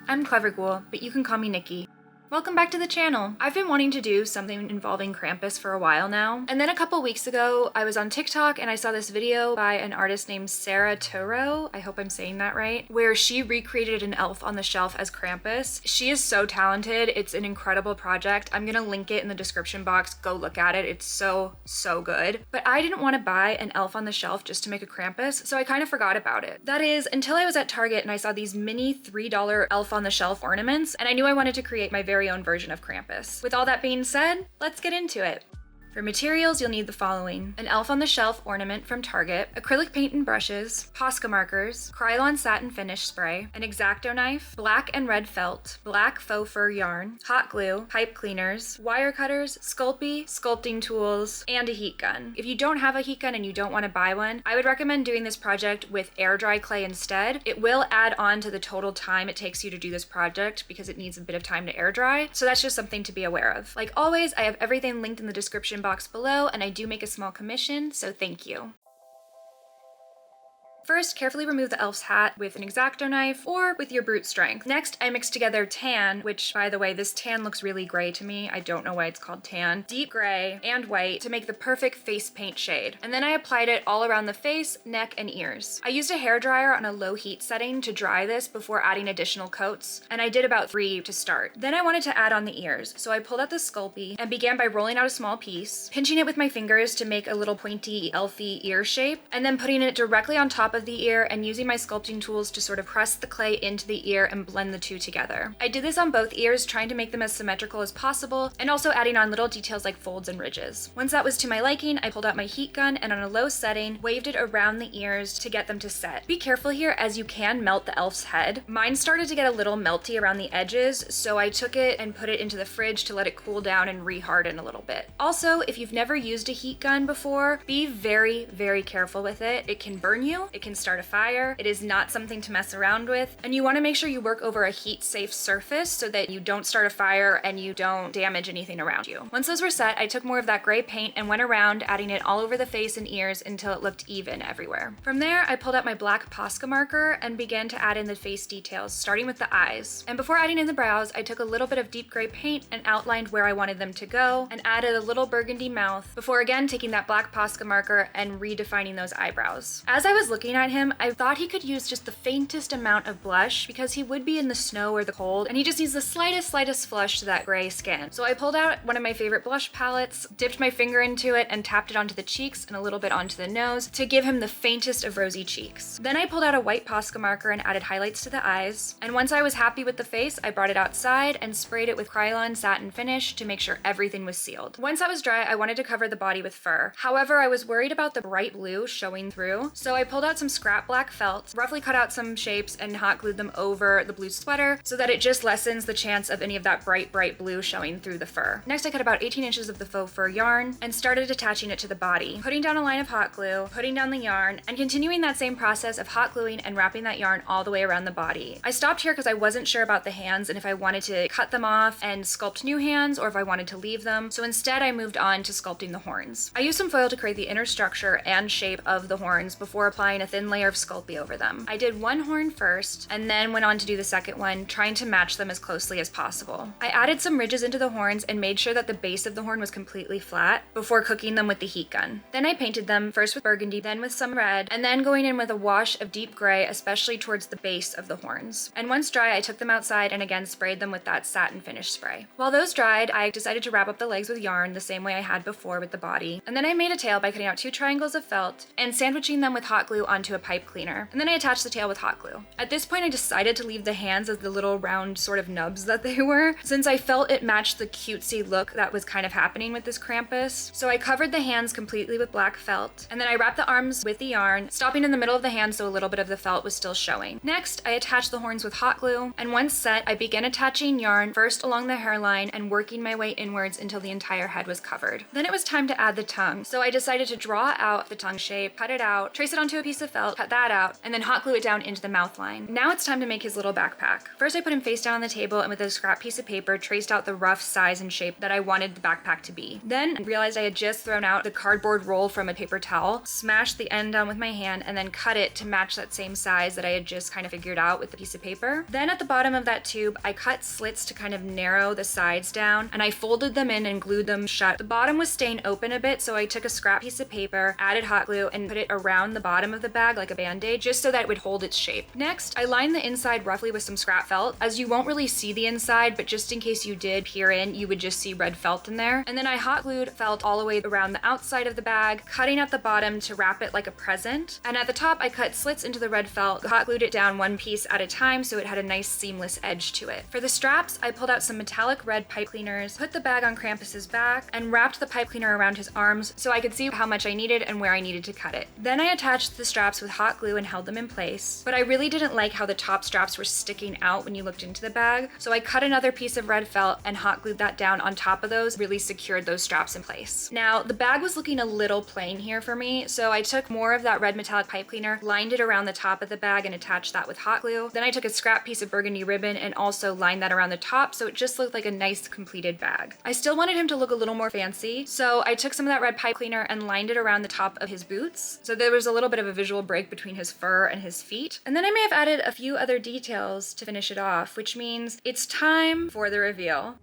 I'm Clever Ghoul, but you can call me Nikki. Welcome back to the channel. I've been wanting to do something involving Krampus for a while now, and then a couple weeks ago I was on TikTok and I saw this video by an artist named Sarah Toro, I hope I'm saying that right, where she recreated an elf on the shelf as Krampus. She is so talented. It's an incredible project. I'm gonna link it in the description box. Go look at it. It's so good. But I didn't want to buy an elf on the shelf just to make a Krampus, so I kind of forgot about it. That is, until I was at Target and I saw these mini $3 elf on the shelf ornaments, and I knew I wanted to create my very own version of Krampus. With all that being said, let's get into it. For materials, you'll need the following: an elf on the shelf ornament from Target, acrylic paint and brushes, Posca markers, Krylon satin finish spray, an X-Acto knife, black and red felt, black faux fur yarn, hot glue, pipe cleaners, wire cutters, Sculpey, sculpting tools, and a heat gun. If you don't have a heat gun and you don't want to buy one, I would recommend doing this project with air dry clay instead. It will add on to the total time it takes you to do this project because it needs a bit of time to air dry, so that's just something to be aware of. Like always, I have everything linked in the description box below, and I do make a small commission, so thank you. First, carefully remove the elf's hat with an X-Acto knife or with your brute strength. Next, I mixed together tan, which, by the way, this tan looks really gray to me. I don't know why it's called tan. Deep gray and white to make the perfect face paint shade. And then I applied it all around the face, neck, and ears. I used a hairdryer on a low heat setting to dry this before adding additional coats, and I did about 3 to start. Then I wanted to add on the ears, so I pulled out the Sculpey and began by rolling out a small piece, pinching it with my fingers to make a little pointy, elfy ear shape, and then putting it directly on top of the ear and using my sculpting tools to sort of press the clay into the ear and blend the two together. I did this on both ears, trying to make them as symmetrical as possible, and also adding on little details like folds and ridges. Once that was to my liking, I pulled out my heat gun and on a low setting, waved it around the ears to get them to set. Be careful here, as you can melt the elf's head. Mine started to get a little melty around the edges, so I took it and put it into the fridge to let it cool down and re-harden a little bit. Also, if you've never used a heat gun before, be very careful with it. It can burn you, it can start a fire. It is not something to mess around with, and you want to make sure you work over a heat-safe surface so that you don't start a fire and you don't damage anything around you. Once those were set, I took more of that gray paint and went around adding it all over the face and ears until it looked even everywhere. From there, I pulled out my black Posca marker and began to add in the face details, starting with the eyes. And before adding in the brows, I took a little bit of deep gray paint and outlined where I wanted them to go and added a little burgundy mouth before again taking that black Posca marker and redefining those eyebrows. As I was looking at him, I thought he could use just the faintest amount of blush because he would be in the snow or the cold, and he just needs the slightest flush to that gray skin. So I pulled out one of my favorite blush palettes, dipped my finger into it, and tapped it onto the cheeks and a little bit onto the nose to give him the faintest of rosy cheeks. Then I pulled out a white Posca marker and added highlights to the eyes, and once I was happy with the face, I brought it outside and sprayed it with Krylon satin finish to make sure everything was sealed. Once that was dry, I wanted to cover the body with fur. However, I was worried about the bright blue showing through, so I pulled out some scrap black felt, roughly cut out some shapes, and hot glued them over the blue sweater so that it just lessens the chance of any of that bright blue showing through the fur. Next, I cut about 18 inches of the faux fur yarn and started attaching it to the body, putting down a line of hot glue, putting down the yarn, and continuing that same process of hot gluing and wrapping that yarn all the way around the body. I stopped here because I wasn't sure about the hands and if I wanted to cut them off and sculpt new hands or if I wanted to leave them, so instead I moved on to sculpting the horns. I used some foil to create the inner structure and shape of the horns before applying a thin layer of Sculpey over them. I did one horn first and then went on to do the second one, trying to match them as closely as possible. I added some ridges into the horns and made sure that the base of the horn was completely flat before cooking them with the heat gun. Then I painted them, first with burgundy, then with some red, and then going in with a wash of deep gray, especially towards the base of the horns. And once dry, I took them outside and again sprayed them with that satin finish spray. While those dried, I decided to wrap up the legs with yarn the same way I had before with the body. And then I made a tail by cutting out 2 triangles of felt and sandwiching them with hot glue onto a pipe cleaner. And then I attached the tail with hot glue. At this point, I decided to leave the hands as the little round sort of nubs that they were, since I felt it matched the cutesy look that was kind of happening with this Krampus. So I covered the hands completely with black felt, and then I wrapped the arms with the yarn, stopping in the middle of the hand so a little bit of the felt was still showing. Next, I attached the horns with hot glue, and once set, I began attaching yarn first along the hairline and working my way inwards until the entire head was covered. Then it was time to add the tongue, so I decided to draw out the tongue shape, cut it out, trace it onto a piece of of felt, cut that out, and then hot glue it down into the mouth line. Now it's time to make his little backpack. First I put him face down on the table and with a scrap piece of paper traced out the rough size and shape that I wanted the backpack to be. Then I realized I had just thrown out the cardboard roll from a paper towel, smashed the end down with my hand, and then cut it to match that same size that I had just kind of figured out with the piece of paper. Then at the bottom of that tube, I cut slits to kind of narrow the sides down, and I folded them in and glued them shut. The bottom was staying open a bit, so I took a scrap piece of paper, added hot glue, and put it around the bottom of the bag like a band-aid, just so that it would hold its shape. Next, I lined the inside roughly with some scrap felt, as you won't really see the inside, but just in case you did peer in, you would just see red felt in there. And then I hot glued felt all the way around the outside of the bag, cutting at the bottom to wrap it like a present. And at the top, I cut slits into the red felt, hot glued it down one piece at a time so it had a nice seamless edge to it. For the straps, I pulled out some metallic red pipe cleaners, put the bag on Krampus's back, and wrapped the pipe cleaner around his arms so I could see how much I needed and where I needed to cut it. Then I attached the straps with hot glue and held them in place, but I really didn't like how the top straps were sticking out when you looked into the bag, so I cut another piece of red felt and hot glued that down on top of those, really secured those straps in place. Now, the bag was looking a little plain here for me, so I took more of that red metallic pipe cleaner, lined it around the top of the bag and attached that with hot glue. Then I took a scrap piece of burgundy ribbon and also lined that around the top so it just looked like a nice completed bag. I still wanted him to look a little more fancy, so I took some of that red pipe cleaner and lined it around the top of his boots, so there was a little bit of a visual break between his fur and his feet. And then I may have added a few other details to finish it off, which means it's time for the reveal.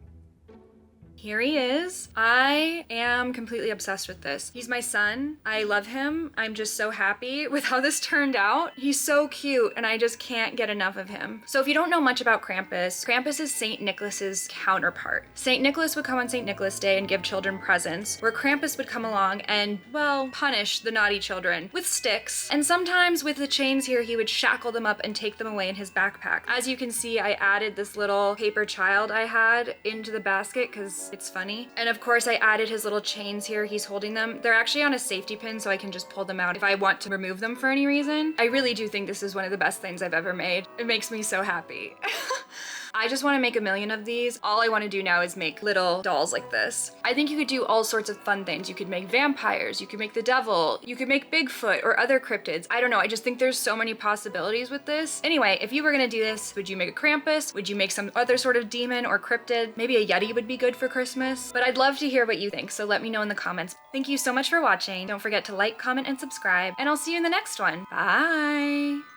Here he is. I am completely obsessed with this. He's my son. I love him. I'm just so happy with how this turned out. He's so cute and I just can't get enough of him. So if you don't know much about Krampus, Krampus is St. Nicholas's counterpart. St. Nicholas would come on St. Nicholas Day and give children presents, where Krampus would come along and, well, punish the naughty children with sticks. And sometimes with the chains here, he would shackle them up and take them away in his backpack. As you can see, I added this little paper child I had into the basket because it's funny. And of course I added his little chains here. He's holding them. They're actually on a safety pin so I can just pull them out if I want to remove them for any reason. I really do think this is one of the best things I've ever made. It makes me so happy. I just want to make a million of these. All I want to do now is make little dolls like this. I think you could do all sorts of fun things. You could make vampires, you could make the devil, you could make Bigfoot or other cryptids. I don't know, I just think there's so many possibilities with this. Anyway, if you were gonna do this, would you make a Krampus? Would you make some other sort of demon or cryptid? Maybe a Yeti would be good for Christmas. But I'd love to hear what you think, so let me know in the comments. Thank you so much for watching. Don't forget to like, comment, and subscribe, and I'll see you in the next one. Bye!